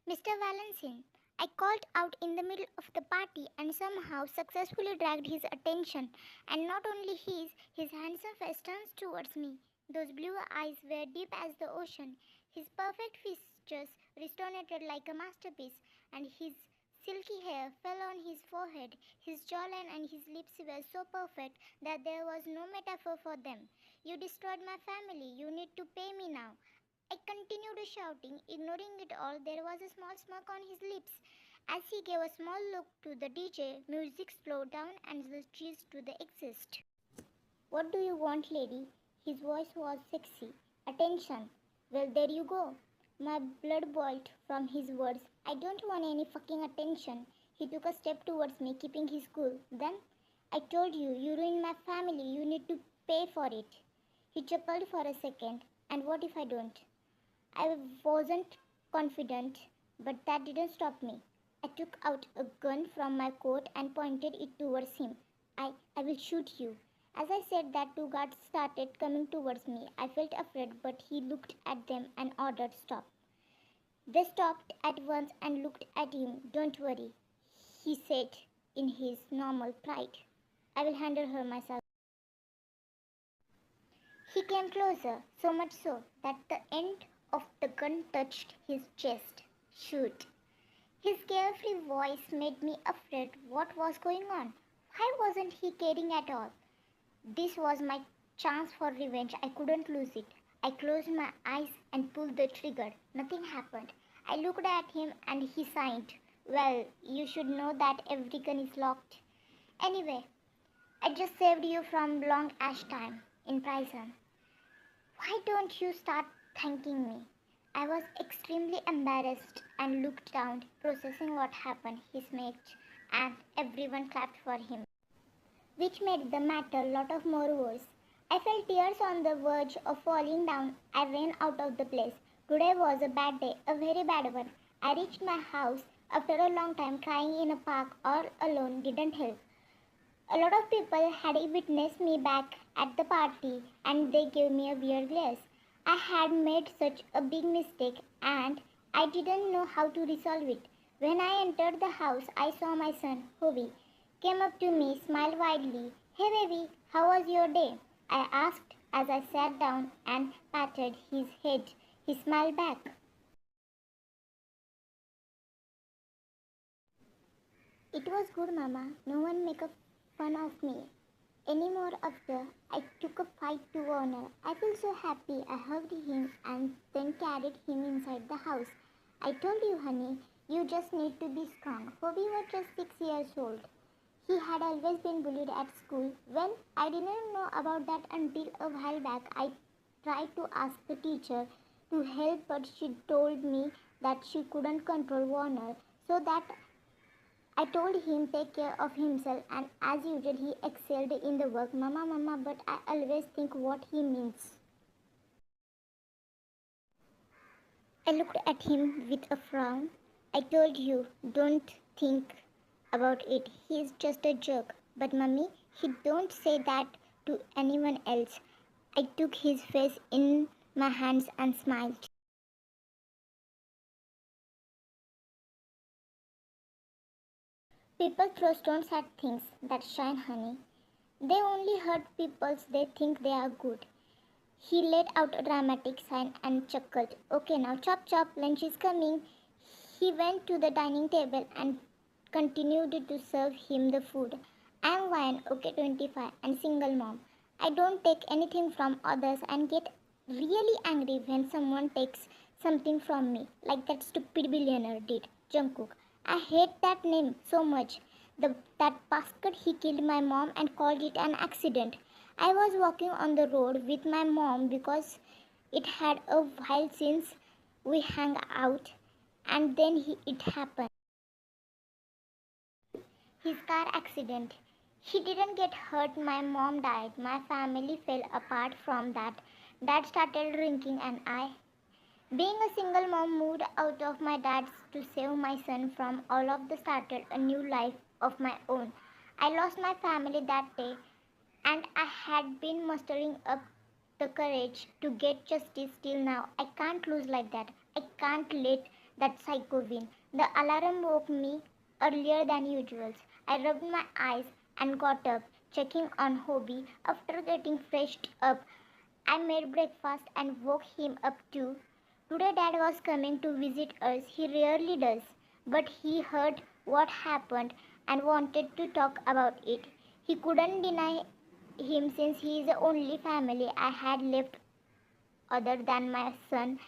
Mr. Valentin, I called out in the middle of the party and somehow successfully dragged his attention, and not only his handsome face turns towards me. Those blue eyes were deep as the ocean, his perfect features restored like a masterpiece, and his silky hair fell on his forehead. His jawline and his lips were so perfect that there was no metaphor for them. You destroyed my family. You need to pay me now. I continued shouting, ignoring it all. There was a small smirk on his lips. As he gave a small look to the DJ, music slowed down and the cheese to the exist. What do you want, lady? His voice was sexy. Attention. Well, there you go. My blood boiled from his words. I don't want any fucking attention. He took a step towards me, keeping his cool. Then, I told you, you ruined my family. You need to pay for it. He chuckled for a second. And what if I don't? I wasn't confident, but that didn't stop me. I took out a gun from my coat and pointed it towards him. I will shoot you. As I said that, two guards started coming towards me. I felt afraid, but he looked at them and ordered stop. They stopped at once and looked at him. Don't worry, he said in his normal pride. I will handle her myself. He came closer, so much so that the end of the gun touched his chest. Shoot. His carefree voice made me afraid. What was going on? Why wasn't he caring at all? This was my chance for revenge. I couldn't lose it. I closed my eyes and pulled the trigger. Nothing happened. I looked at him and he sighed. Well, you should know that every gun is locked. Anyway, I just saved you from long ash time in prison. Why don't you start thanking me? I was extremely embarrassed and looked down, processing what happened. He smirked, and everyone clapped for him, which made the matter a lot of more worse. I felt tears on the verge of falling down. I ran out of the place. Today was a bad day, a very bad one. I reached my house after a long time. Crying in a park all alone didn't help. A lot of people had witnessed me back at the party and they gave me a weird glare. I had made such a big mistake and I didn't know how to resolve it. When I entered the house, I saw my son, Hovi, came up to me, smiled widely. Hey baby, how was your day? I asked as I sat down and patted his head. He smiled back. It was good, Mama. No one make a fun of me anymore after I took a fight to honor. I feel so happy. I hugged him and then carried him inside the house. I told you, honey, you just need to be strong. Bobby was just 6 years old. He had always been bullied at school. Well, I didn't know about that until a while back. I tried to ask the teacher to help, but she told me that she couldn't control Warner, so that I told him take care of himself, and as usual he excelled in the work. Mama, but I always think what he means. I looked at him with a frown. I told you, don't think about it. He's just a jerk. But mummy, he don't say that to anyone else. I took his face in my hands and smiled. People throw stones at things that shine, honey. They only hurt people they think they are good. He let out a dramatic sign and chuckled. Okay, now chop chop, lunch is coming. He went to the dining table and continued to serve him the food. I'm Ryan, okay 25, and single mom. I don't take anything from others and get really angry when someone takes something from me, like that stupid billionaire did, Jungkook. I hate that name so much. That bastard, he killed my mom and called it an accident. I was walking on the road with my mom because it had a while since we hung out, and then it happened. His car accident. He didn't get hurt. My mom died. My family fell apart from that. Dad started drinking, and being a single mom, moved out of my dad's to save my son from all of the started a new life of my own. I lost my family that day, and I had been mustering up the courage to get justice till now. I can't lose like that. I can't let That psycho win. The alarm woke me earlier than usual. I rubbed my eyes and got up, checking on Hobie. After getting freshed up, I made breakfast and woke him up too. Today Dad was coming to visit us. He rarely does, but he heard what happened and wanted to talk about it. He couldn't deny him since he is the only family I had left other than my son.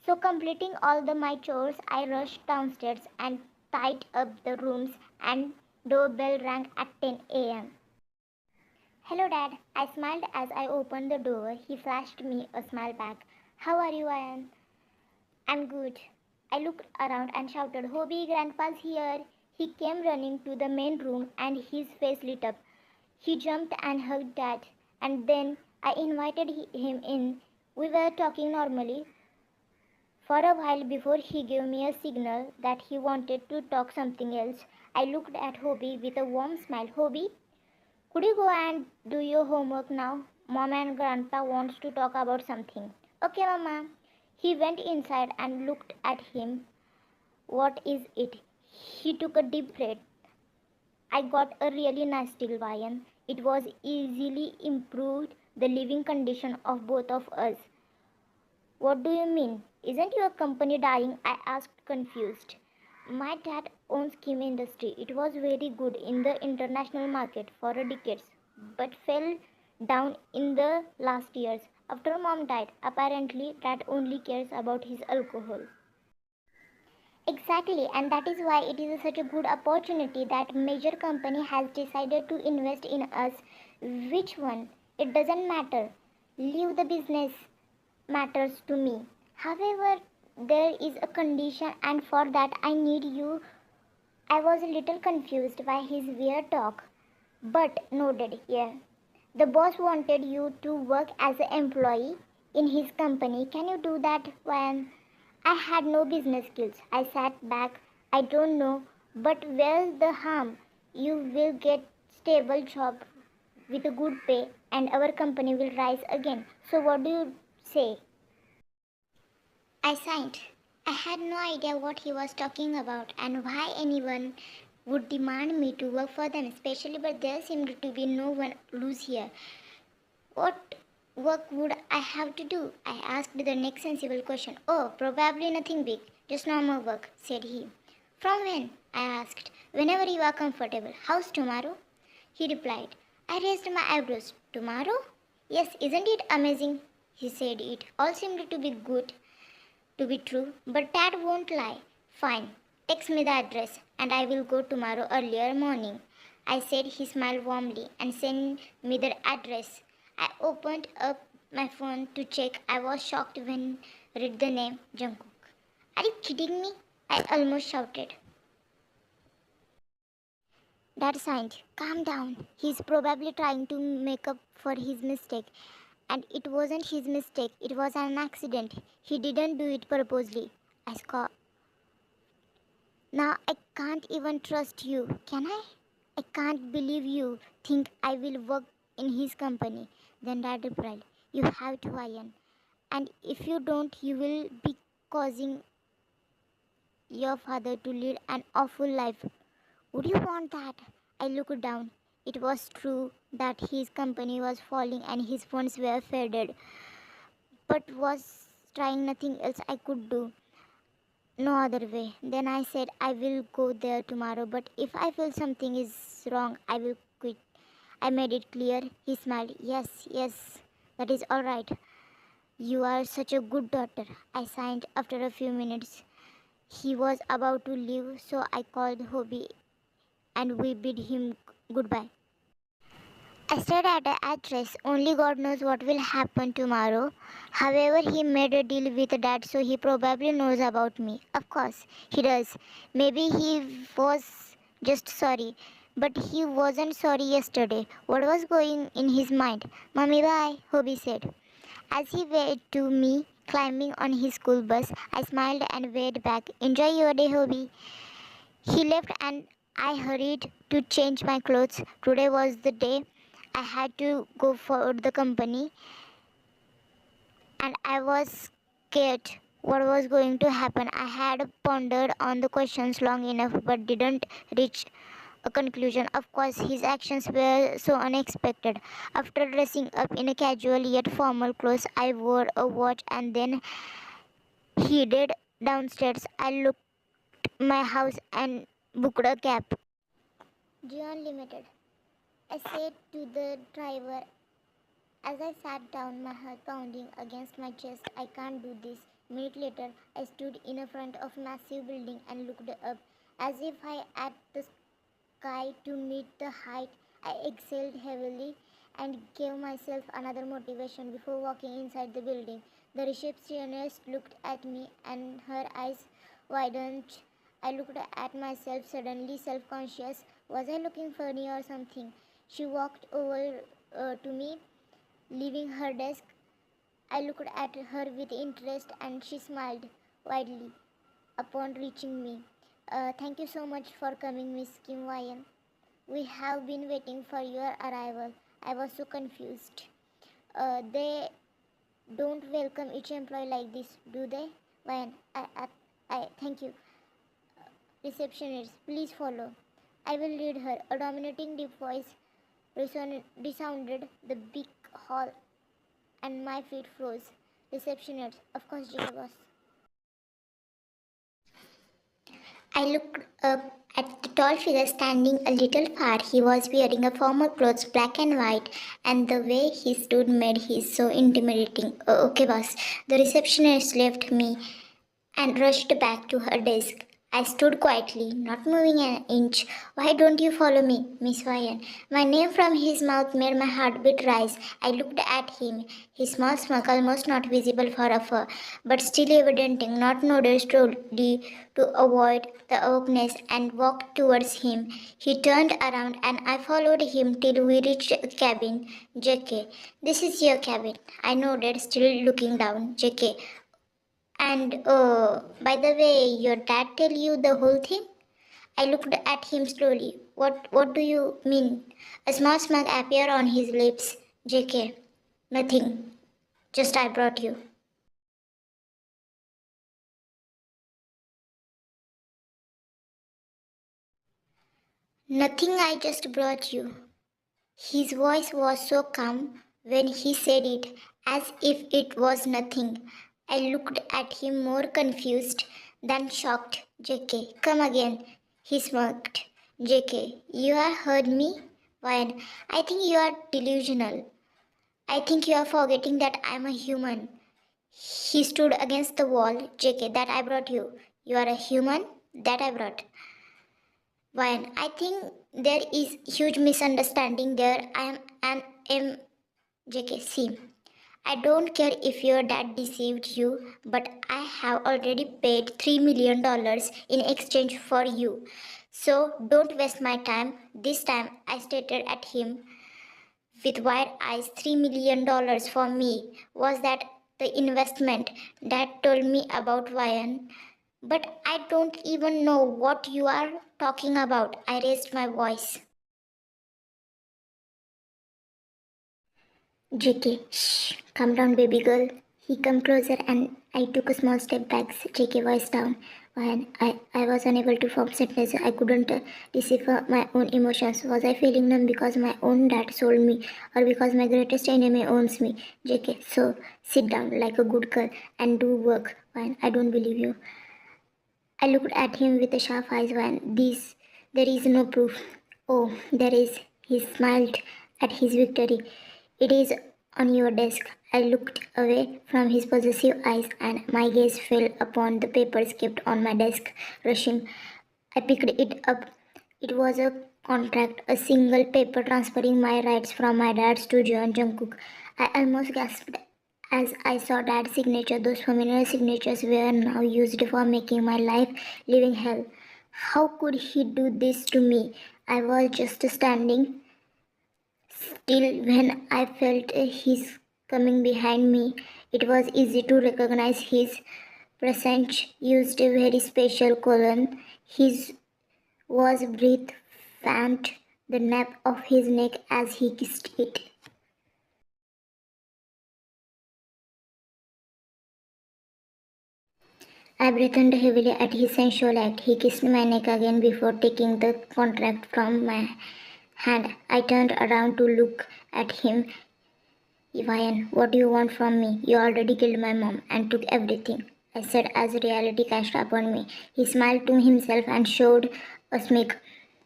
So completing all my chores, I rushed downstairs and tied up the rooms and doorbell rang at 10 a.m. Hello, Dad. I smiled as I opened the door. He flashed me a smile back. How are you, Ian? I'm good. I looked around and shouted, Hobie, Grandpa's here. He came running to the main room and his face lit up. He jumped and hugged Dad, and then I invited him in. We were talking normally for a while before he gave me a signal that he wanted to talk something else. I looked at Hobie with a warm smile. Hobie, could you go and do your homework now? Mom and Grandpa wants to talk about something. Okay, Mama. He went inside and looked at him. What is it? He took a deep breath. I got a really nice deal, Ryan. It was easily improved the living condition of both of us. What do you mean? Isn't your company dying? I asked, confused. My dad owns Kim Industry. It was very good in the international market for decades, but fell down in the last years. After mom died, apparently dad only cares about his alcohol. Exactly, and that is why it is such a good opportunity that major company has decided to invest in us. Which one? It doesn't matter. Leave the business matters to me. However, there is a condition, and for that I need you. I was a little confused by his weird talk, but nodded. Yeah. The boss wanted you to work as an employee in his company. Can you do that, Ryan? I had no business skills. I sat back. I don't know, but where's the harm? You will get stable job with a good pay and our company will rise again. So what do you say? I signed. I had no idea what he was talking about and why anyone would demand me to work for them, especially, but there seemed to be no one loose here. What work would I have to do? I asked the next sensible question. Oh, probably nothing big, just normal work, said he. From when? I asked. Whenever you are comfortable. How's tomorrow? He replied. I raised my eyebrows. Tomorrow? Yes, isn't it amazing? He said it all seemed to be good to be true, but Dad won't lie. Fine, text me the address and I will go tomorrow earlier morning. I said. He smiled warmly and sent me the address. I opened up my phone to check. I was shocked when I read the name Jungkook. Are you kidding me? I almost shouted. Dad signed. Calm down. He's probably trying to make up for his mistake. And it wasn't his mistake. It was an accident. He didn't do it purposely. I scoffed. Now I can't even trust you, can I? I can't believe you think I will work in his company. Then Dad replied, you have to, Ian. And if you don't, you will be causing your father to lead an awful life. Would you want that? I looked down. It was true that his company was falling and his funds were faded, but was trying nothing else I could do. No other way. Then I said I will go there tomorrow, but if I feel something is wrong, I will quit. I made it clear. He smiled. Yes, yes, that is all right. You are such a good daughter. I signed after a few minutes. He was about to leave, so I called Hobie and we bid him goodbye. I stared at the address. Only God knows what will happen tomorrow. However, he made a deal with Dad, so he probably knows about me. Of course, he does. Maybe he was just sorry. But he wasn't sorry yesterday. What was going in his mind? Mommy, bye, Hobie said. As he waved to me climbing on his school bus, I smiled and waved back. Enjoy your day, Hobie. He left and I hurried to change my clothes. Today was the day I had to go for the company and I was scared What was going to happen? I had pondered on the questions long enough but didn't reach a conclusion. Of course, his actions were so unexpected. After dressing up in a casual yet formal clothes, I wore a watch and then headed downstairs. I looked my house and booked a cab. Gion Limited. I said to the driver as I sat down, my heart pounding against my chest. I can't do this. A minute later, I stood in front of a massive building and looked up as if I at the sky to meet the height. I exhaled heavily and gave myself another motivation before walking inside the building. The receptionist looked at me and her eyes widened. I looked at myself, suddenly self conscious. Was I looking funny or something? She walked over to me, leaving her desk. I looked at her with interest and she smiled widely upon reaching me. Thank you so much for coming, Miss Kim Wayan. We have been waiting for your arrival. I was so confused. They don't welcome each employee like this, do they? Wayan, thank you. Receptionist, please follow. I will lead her. A dominating deep voice resounded the big hall and my feet froze. Receptionist, of course, JK boss. I looked up at the tall figure standing a little far. He was wearing a formal clothes, black and white, and the way he stood made him so intimidating. Okay, boss. The receptionist left me and rushed back to her desk. I stood quietly, not moving an inch. Why don't you follow me, Miss Ryan? My name from his mouth made my heartbeat rise. I looked at him, his small smirk almost not visible for afar, but still evidencing not nodded slowly to avoid the awkwardness and walked towards him. He turned around and I followed him till we reached the cabin. JK, this is your cabin. I nodded, still looking down. JK, and by the way, your dad tell you the whole thing? I looked at him slowly. What do you mean? A small smile appeared on his lips. JK, nothing. Just I brought you. Nothing, I just brought you. His voice was so calm when he said it, as if it was nothing. I looked at him more confused than shocked. JK, come again. He smirked. JK, you have heard me? Why? I think you are delusional. I think you are forgetting that I am a human. He stood against the wall. JK, that I brought you. You are a human? That I brought. Why? I think there is huge misunderstanding there. I am an JK, see, I don't care if your dad deceived you, but I have already paid $3 million in exchange for you. So don't waste my time. This time I stared at him with wide eyes. $3 million for me. Was that the investment Dad told me about Ryan? But I don't even know what you are talking about. I raised my voice. JK, shh, calm down, baby girl. He came closer and I took a small step back. JK voice down. When I was unable to form sentences, I couldn't decipher my own emotions. Was I feeling numb because my own dad sold me or because my greatest enemy owns me? JK, so sit down like a good girl and do work. When I don't believe you. I looked at him with a sharp eyes. When there is no proof. Oh, there is. He smiled at his victory. It is on your desk. I looked away from his possessive eyes and my gaze fell upon the papers kept on my desk. Rushing, I picked it up. It was a contract, a single paper transferring my rights from my dad's to Jungkook. I almost gasped as I saw Dad's signature. Those familiar signatures were now used for making my life living hell. How could he do this to me? I was just standing still when I felt his coming behind me. It was easy to recognize his presence used a very special colon. His was breath fanned the nape of his neck as he kissed it. I breathed heavily at his sensual act. He kissed my neck again before taking the contract from my hand. I turned around to look at him. Ivan, what do you want from me? You already killed my mom and took everything, I said as reality cashed upon me. He smiled to himself and showed a smirk.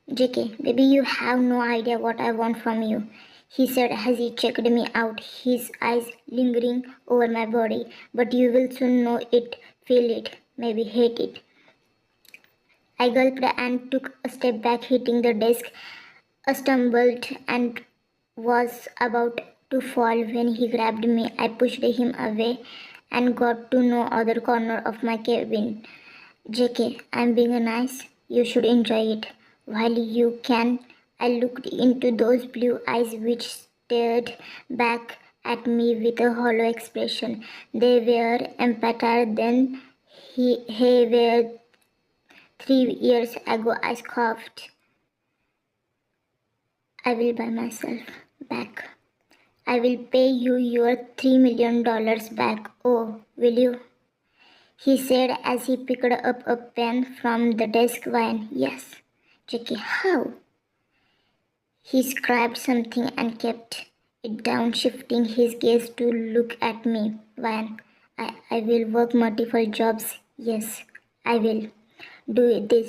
JK, baby, you have no idea what I want from you, he said as he checked me out, his eyes lingering over my body. But you will soon know it, feel it, maybe hate it. I gulped and took a step back, hitting the desk. I stumbled and was about to fall when he grabbed me. I pushed him away and got to no other corner of my cabin. JK, I'm being nice. You should enjoy it while you can. I looked into those blue eyes which stared back at me with a hollow expression. They were emptier than he were 3 years ago. I scoffed. I will buy myself back. I will pay you your $3 million back. Oh, will you? He said as he picked up a pen from the desk. Wine. Yes. Jackie, how? He scribbled something and kept it down, shifting his gaze to look at me. Wine. I will work multiple jobs. Yes, I will do this.